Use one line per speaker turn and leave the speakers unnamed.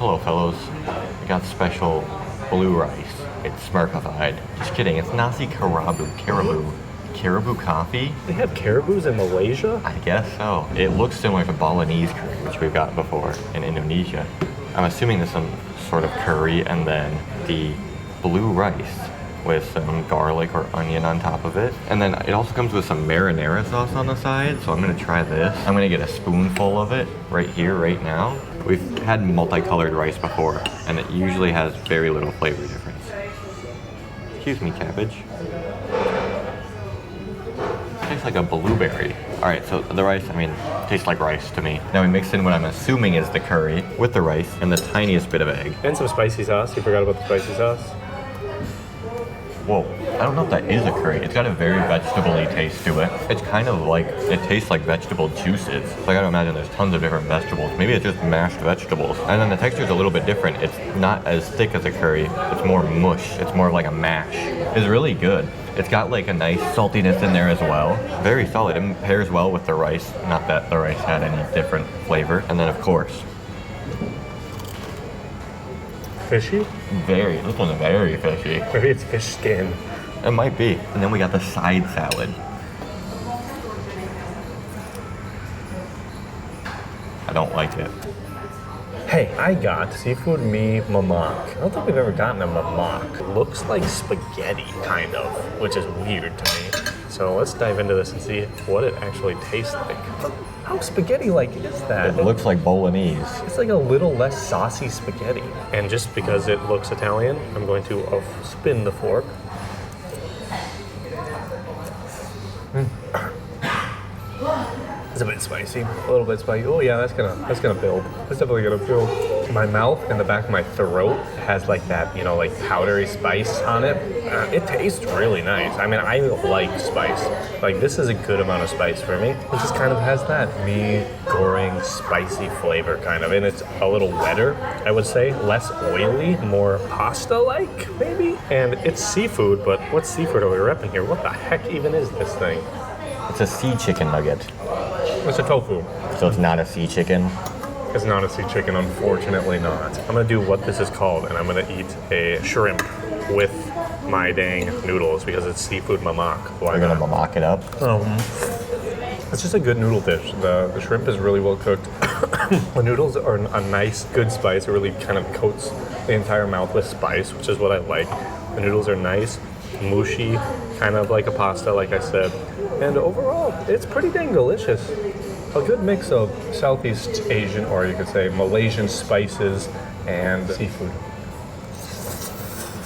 Hello, fellows. I got special blue rice. It's Smurfified. Just kidding. It's Nasi Kerabu. Kerabu coffee?
They have Kerabus in Malaysia?
I guess so. It looks similar to Balinese curry, which we've got before in Indonesia. I'm assuming there's some sort of curry and then the blue rice with some garlic or onion on top of it. And then it also comes with some marinara sauce on the side, so I'm gonna try this. I'm gonna get a spoonful of it right here, right now. We've had multicolored rice before, and it usually has very little flavor difference. Excuse me, cabbage. Tastes like a blueberry. All right, so the rice, tastes like rice to me. Now we mix in what I'm assuming is the curry with the rice and the tiniest bit of egg.
And some spicy sauce. You forgot about the spicy sauce?
Whoa, I don't know if that is a curry. It's got a very vegetable-y taste to it. It's kind of like, it tastes like vegetable juices. So I gotta imagine there's tons of different vegetables. Maybe it's just mashed vegetables. And then the texture is a little bit different. It's not as thick as a curry. It's more mush. It's more like a mash. It's really good. It's got like a nice saltiness in there as well. Very solid. It pairs well with the rice. Not that the rice had any different flavor. And then of course,
Fishy?
this one's very fishy.
Maybe it's fish skin.
It might be. And then we got the side salad. I don't like it.
Hey, I got seafood Mee Mamak. I don't think we've ever gotten a mamak. Looks like spaghetti, kind of, which is weird to me. So let's dive into this and see what it actually tastes like. How spaghetti-like is that?
It looks like Bolognese.
It's like a little less saucy spaghetti. And just because it looks Italian, I'm going to spin the fork. It's a bit spicy, a little bit spicy. Oh yeah, that's gonna build. That's definitely gonna build. My mouth and the back of my throat has like that, like powdery spice on it. It tastes really nice. I like spice. Like this is a good amount of spice for me. It just kind of has that mee goreng spicy flavor kind of, and it's a little wetter, I would say, less oily, more pasta-like maybe. And it's seafood, but what seafood are we repping here? What the heck even is this thing?
It's a sea chicken nugget.
It's a tofu.
So it's not a sea chicken?
It's not a sea chicken, unfortunately not. I'm gonna do what this is called, and I'm gonna eat a shrimp with my dang noodles because it's seafood mamak. Why
We're
not?
gonna mamak it up?
It's just a good noodle dish. The shrimp is really well cooked. The noodles are a nice, good spice. It really kind of coats the entire mouth with spice, which is what I like. The noodles are nice, mushy, kind of like a pasta, like I said. And overall, it's pretty dang delicious. A good mix of Southeast Asian, or you could say Malaysian spices and seafood.